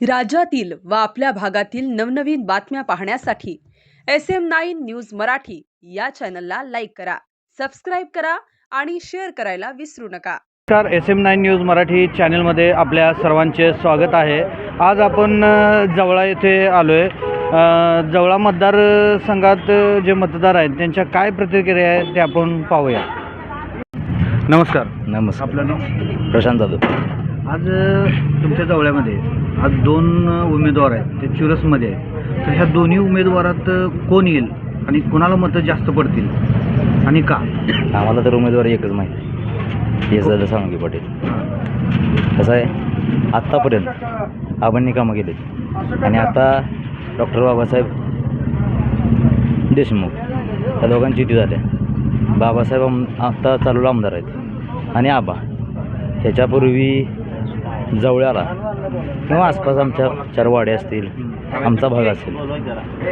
राज्यातील व आपल्या भागातील नवनवीन बातम्या पाहण्यासाठी SM9 न्यूज मराठी या चॅनलला लाईक करा, सबस्क्राईब करा आणि शेअर करायला विसरू नका। नमस्कार, SM9 न्यूज मराठी चॅनलमध्ये आपल्या सर्वांचे स्वागत आहे। आज आपण जवळा येथे आलोय। जवळा मतदारसंघात जे मतदार आहेत त्यांच्या काय प्रतिक्रिया आहेत ते आपण पाहूया। नमस्कार। नमस्कार, आपलं नाव? प्रशांत जाधव। आज तुमच्या जवळ्यामध्ये आज दोन उमेदवार आहेत, ते चुरसमध्ये आहे। तर ह्या दोन्ही उमेदवारात कोण येईल आणि कोणाला मतं जास्त पडतील आणि का? आम्हाला तर उमेदवार एकच माहिती, यशदादा साळुंखे पाटील। कसं आहे, आत्तापर्यंत आबांनी कामं केली आणि आता डॉक्टर बाबासाहेब देशमुख या दोघांची युती झाल्या। बाबासाहेब आत्ता चालू आमदार आहेत आणि आबा ह्याच्यापूर्वी जवळ्याला किंवा आसपास आमच्या 4 वाड्या असतील, आमचा भाग असेल,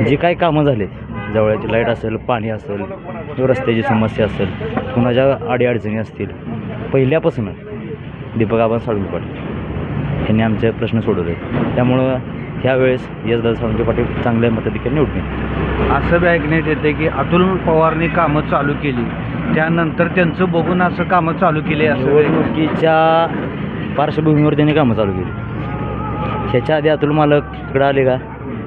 जी काही कामं झालीत, जवळची लाईट असेल, पाणी असेल किंवा रस्त्याची समस्या असेल, कुणाच्या अडीअडचणी असतील, पहिल्यापासून दीपक आबा साळुंखे पाटील यांनी आमचे प्रश्न सोडवले। त्यामुळं ह्यावेळेस यशदादा साळुंखे पाटील चांगल्या मताधिक्याने निवडून येतील। असं बी ऐकण्यात येते की अतुल पवारने कामं चालू केली, त्यानंतर त्यांचं बघून असं कामं चालू केली, असं निवडणुकीच्या पार्श्वभूमीवर त्यांनी कामं चालू केली। ह्याच्या आधी अतुल मालक इकडं आले का,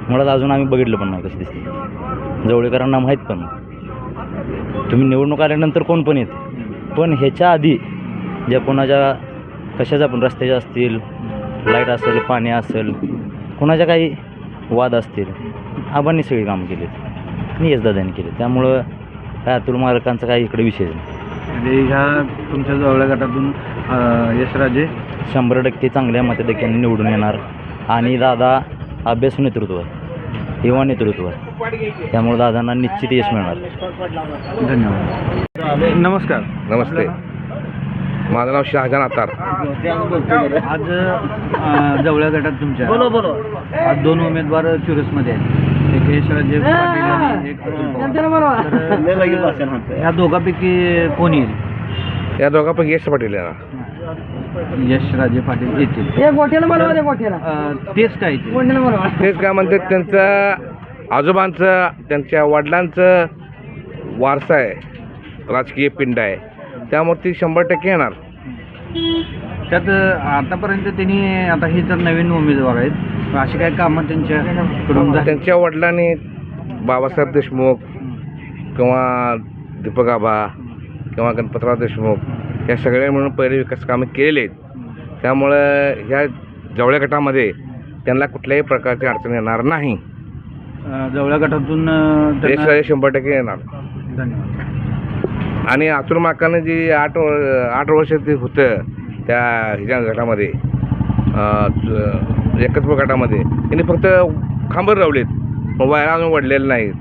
मुळात अजून आम्ही बघितलं पण नाही कसं दिसते, जवळेकरांना माहीत पण नाही। तुम्ही निवडणूक आल्यानंतर कोण पण येते, पण ह्याच्या आधी ज्या कोणाच्या कशाच्या पण रस्त्याच्या असतील, लाईट असेल, पाणी असेल, कोणाच्या काही वाद असतील, आबांनी सगळी कामं केली आणि यशदादांनी केले। त्यामुळं काय अतुल मालकांचा काही इकडे विषय नाही। म्हणजे ह्या तुमच्या जवळ गटातून यशराजे 100% चांगल्या मताधिक्याने निवडून येणार आणि दादा अभ्यासू नेतृत्व आहे, युवा नेतृत्व आहे, त्यामुळे दादांना निश्चित यश मिळणार। धन्यवाद। नमस्कार। नमस्ते, माझं नाव शहाजान अतार। आज जवळ गटात तुमच्या आज दोन उमेदवार चुरसमध्ये आहेत, एक यशराजे पाटील आणि एक अतुल पवार। तर ह्या दोघांपैकी कोण येईल? या दोघांपैकी यश पाटील येणार। यशराजे पाटील येतील। तेच काय ते? तेच काय म्हणतात, त्यांचं आजोबांचं, त्यांच्या वडिलांचं वारसा आहे, राजकीय पिंड आहे, त्यामुळे ती 100% येणार। त्यात आतापर्यंत त्यांनी, आता हे तर नवीन उमेदवार आहेत, अशी काय कामं त्यांच्याकडून झाली? त्यांच्या वडिलांनी बाबासाहेब देशमुख किंवा दीपक आबा किंवा गणपतराव देशमुख या सगळ्या मिळून पहिले विकास कामे केलेले आहेत। त्यामुळं ह्या जवळ्या गटामध्ये त्यांना कुठल्याही प्रकारची अडचण येणार नाही। जवळ्या गटातून यशराजे 100% येणार। धन्यवाद। आणि अतुल माकानं जी 8 वर्ष ते होतं त्या ह्याच्या गटामध्ये, एकत्र गटामध्ये, त्यांनी फक्त खांबर लावलेत, वायरा अजून वडलेले नाहीत।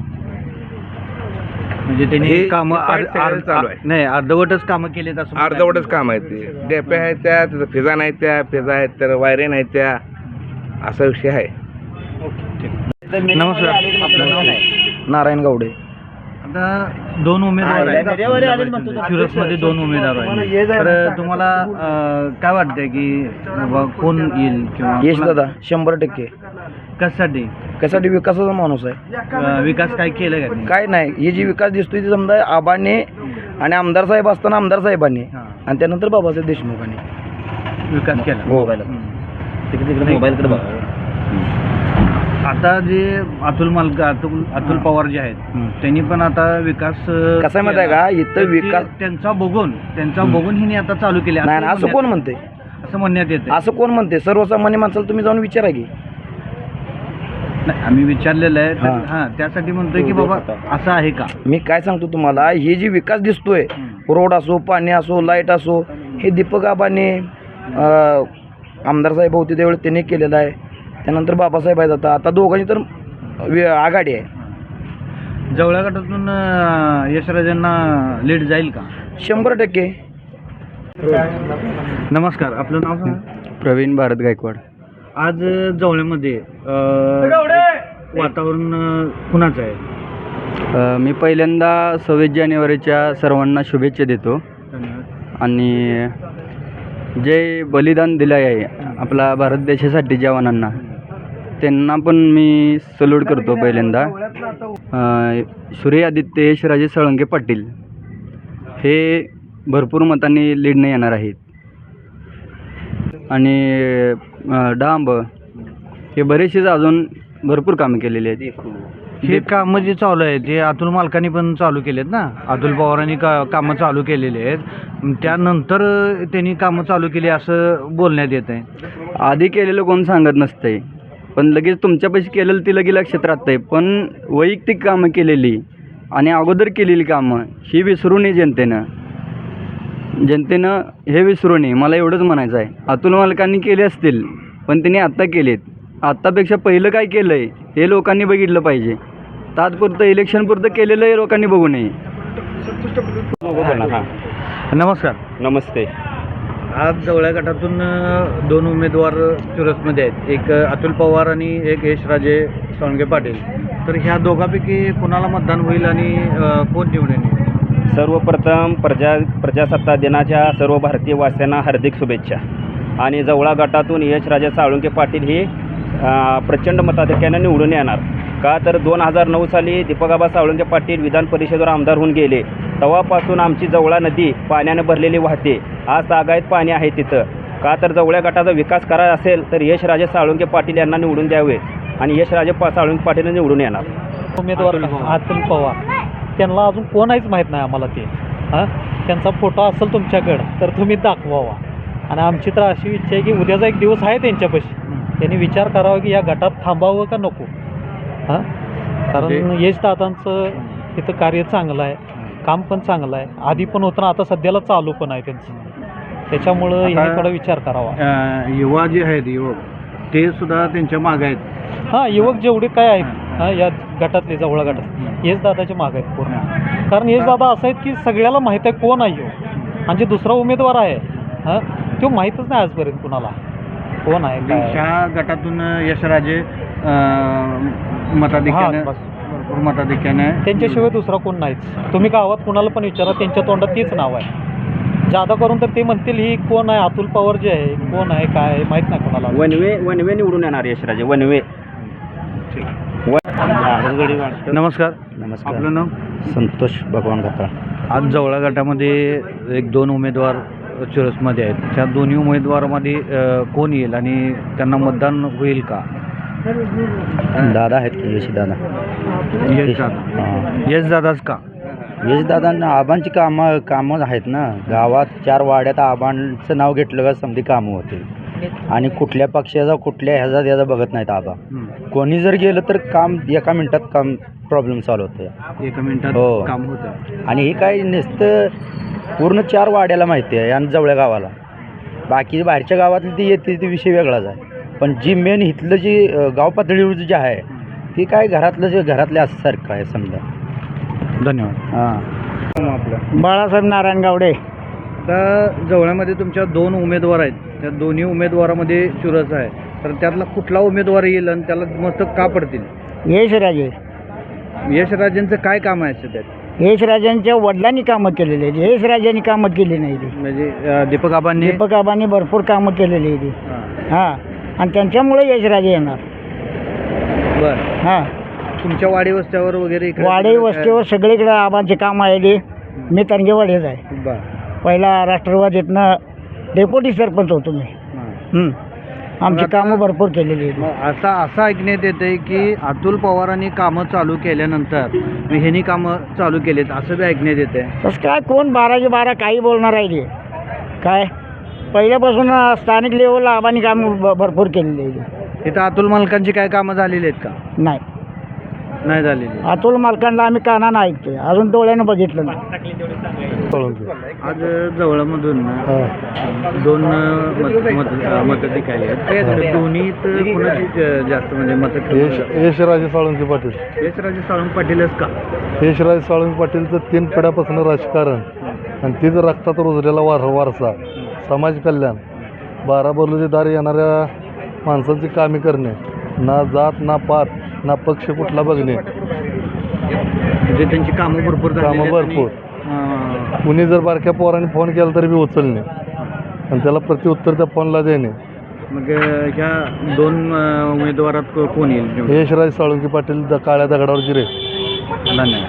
म्हणजे त्यांनी कामं चालू आहे, नाही, अर्धवटच कामं केलेत असं? अर्धवटच काम आहेत ते, डेप्या आहेत त्या, फिजा नाहीत त्या, फिजा आहेत तर वायरे नाहीत त्या, असा विषय आहे। नमस्कार, आपलं नाव? नारायण गावडे। आता दोन उमेदवार आहेत, चुरसमध्ये दोन उमेदवार आहेत, तर तुम्हाला काय वाटतंय की बाबा कोण येईल किंवा यशदादा 100%। कशासाठी विकासाचा माणूस आहे। विकास काय केलं का त्यांनी? काय नाही, हे जी विकास दिसतोय ते समजा आबाने आणि आमदार साहेब असताना आमदार साहेबांनी आणि त्यानंतर बाबासाहेब देशमुखांनी विकास केला। तिकडे मोबाईलकडे बघा। आता जे अतुल पवार जे आहेत त्यांनी पण आता विकास कसं माहिती आहे का, इथं विकास त्यांचा बघून हिने आता चालू केले नाही, असं कोण म्हणते? असं म्हणण्यात येते। असं कोण म्हणते? सर्वसामान्य माणसाला तुम्ही जाऊन विचारा की। नाही, आम्ही विचारलेलं आहे, हां, त्यासाठी म्हणतोय की बाबा असं आहे का? मी काय सांगतो तुम्हाला, हे जी विकास दिसतोय, रोड असो, पाणी असो, लाईट असो, हे दीपक आबाने आमदार साहेब होते त्यावेळी त्यांनी केलेलं आहे, त्यानंतर बाबासाहेब आहेत, आता दोघांनी तर आघाडी आहे। जवळ्या गटातून यशराजांना लीड जाईल का? 100%। नमस्कार, आपलं नाव सांगा? प्रवीण भारत गायकवाड। आज जवळ्यामध्ये वातावरण कुणाचं आहे? मी पहिल्यांदा 26 जानेवारीच्या सर्वांना शुभेच्छा देतो आणि जे बलिदान दिलं आहे आपला भारत देशासाठी जवानांना, त्यांना पण मी सल्यूट करतो पहिल्यांदा. सूर्यआदित्य यशराजे साळुंखे पाटील हे भरपूर मतांनी लीडने येणार आहेत. आणि डांब हे बरेचसेच अजून भरपूर कामं केलेली आहेत. हे कामं जे चालू आहेत ते अतुल मालकांनी पण चालू केलेत ना. अतुल पवारांनी कामं चालू केलेली आहेत, त्यानंतर त्यांनी कामं चालू केली असं बोलण्यात येत आहे. आधी केलेलं कोण सांगत नसतंय, पण लगेच तुमच्यापाशी केलेलं ती लगेच लक्षात राहतंय. पण वैयक्तिक कामं केलेली आणि अगोदर केलेली कामं ही विसरू नये जनतेनं हे विसरू नये. मला एवढंच म्हणायचं आहे. अतुल मालकांनी केले असतील, पण त्यांनी आत्ता केलेत. आत्तापेक्षा पहिलं काय केलं आहे हे लोकांनी बघितलं पाहिजे. तात्पुरतं इलेक्शनपुरतं केलेलं हे लोकांनी बघू नये. नमस्कार. नमस्ते. आज जवळ्या गटातून 2 उमेदवार चुरसमध्ये आहेत. एक अतुल पवार आणि एक यशराजे साळुंखे पाटील. तर ह्या दोघांपैकी कोणाला मतदान होईल आणि कोण निवडून येईल? सर्वप्रथम प्रजासत्ताक दिनाच्या सर्व भारतीय वासियांना हार्दिक शुभेच्छा. आणि जवळा गटातून यशराजे साळुंखे पाटील हे प्रचंड मताधिक्याने निवडून येणार. का तर 2009 साली दीपकआबा साळुंखे पाटील विधान परिषदेवर आमदार होऊन गेले. तेव्हापासून आमची जवळा नदी पाण्याने भरलेली वाहते. आज तागायत पाणी आहे तिथं. का तर जवळ्या गटाचा विकास करायचा असेल तर यशराजे साळुंखे पाटील यांना निवडून द्यावे आणि यशराजे साळुंखे पाटील निवडून येणार. उमेदवार अतुल पवार त्यांना अजून कोणाहीच माहीत नाही आम्हाला ते. त्यांचा फोटो असेल तुमच्याकडं तर तुम्ही दाखवावा. आणि आमची तर अशी इच्छा आहे की उद्याचा एक दिवस आहे त्यांच्यापाशी, त्यांनी विचार करावा की या गटात थांबावं का नको. कारण यश दादांचं इथं कार्य चांगलं आहे, काम पण चांगलं आहे. आधी पण होतं ना, आता सध्याला चालू पण आहे त्यांचं. त्याच्यामुळं हे थोडा विचार करावा. युवा जे आहेत युवक ते सुद्धा त्यांच्या मागे आहेत. युवक जेवढे काय आहेत या गटातले जवळ गटात यश दादाचे मागे आहेत पूर्ण. कारण यश दादा असं आहेत की सगळ्याला माहीत आहे कोण आहे आणि जे दुसरा उमेदवार आहे तो माहीतच नाही आजपर्यंत कुणाला कोण आहे. ह्या गटातून यशराजे मताधिक्याने भरपूर मताधिक्याने त्यांच्याशिवाय दुसरा कोण नाहीच. तुम्ही गावात कुणाला पण विचारा त्यांच्या तोंडात तीच नाव आहे. जादा करून तर ते म्हणतील ही कोण आहे, अतुल पवार जे आहे कोण आहे काय आहे माहीत नाही कोणाला. वनवे निवडून येणार यशराजे वनवे. नमस्कार. नमस्कार. आपलं नाव? संतोष भगवान गताळ. आज जवळा गटामध्ये 2 उमेदवार चुरसमध्ये आहेत. त्या दोन्ही उमेदवारामध्ये कोण येईल आणि त्यांना मतदान होईल का? दादा आहेत की यश दादा. यश दादाच का? यश दादांना आबांची कामं आहेत ना. गावात 4 वाड्यात आबांचं नाव घेतलं का समधी कामं होते. आणि कुठल्या पक्षाचा कुठल्या ह्याचा बघत नाहीत आबा. कोणी जर गेलं तर काम एका मिनिटात काम प्रॉब्लेम सॉल्व्ह होतं. एका मिनिटात हो. काम होतं. आणि हे काय नुसतं पूर्ण 4 वाड्याला माहिती आहे आणि जवळ्या गावाला. बाकी बाहेरच्या गावातली ती येते ती विषय वेगळाच आहे. पण जी मेन इथलं जी गाव पातळीवर जे आहे ती काय घरातल्या असं आहे समजा. धन्यवाद. हां. बाळासाहेब नारायण गावडे. आता जवळ्यामध्ये तुमच्या 2 उमेदवार आहेत. त्या दोन्ही उमेदवारामध्ये चुरस आहे. तर त्यातला कुठला उमेदवार येईल आणि त्याला मस्त का पडतील? यशराजे. यशराजेंचं काय काम आहे सध्या? यशराजांच्या वडिलांनी कामं केलेली आहेत. यशराजांनी कामं केली नाही ती. म्हणजे दीपक आबांनी भरपूर कामं केलेली आहे ती. हां. आणि त्यांच्यामुळे यशराजे येणार. बरं. हां. तुमच्या वाडी वस्त्यावर वगैरे वाडी वस्तीवर सगळीकडे आबांचे काम आहे ते. मी तरंगेवाडीच आहे. बरं. पहिला राष्ट्रवादीतनं डेप्युटी सरपंच होतो मी. आमची कामं भरपूर केलेली आहेत. मग असं ऐकण्यात येते की अतुल पवारांनी कामं चालू केल्यानंतर ह्यांनी कामं चालू केलेत असं बी ऐकण्यात येते. तसं काय कोण 12/12 काही बोलणार आहे ते. काय पहिल्यापासून स्थानिक लेवलला आबांनी कामं भरपूर केलेली आहे. इथं अतुल मालकांची काय कामं झालेली आहेत का? नाही झालेली. अतुल मालकांना आम्ही कानानं ऐकतोय, अजून डोळ्यानं बघितलं नाही. आज जवळमधून 2 मताधिकारी आहेत. दोन्ही कुणाची जास्त म्हणजे मत? यशराजे साळुंखे पाटील. यशराजे साळुंखे पाटीलच का? यशराजे साळुंखे पाटीलचं 3 पिढ्यापासून राजकारण आणि तिचं रक्तात रुजलेला वारसा, समाज कल्याण, 12 बलुचे दार येणाऱ्या माणसांची कामे करणे, ना जात ना पात ना पक्ष कुठला बघणे. म्हणजे त्यांची कामं भरपूर. कुणी जर बारक्या पोराने फोन केला तरी बी उचलणे आणि त्याला प्रत्युत्तर त्या फोनला देणे. मग ह्या दोन उमेदवारात कोण येईल निवडून? यशराज साळुंके पाटील काळ्या दगडावर जिरे. धन्यवाद.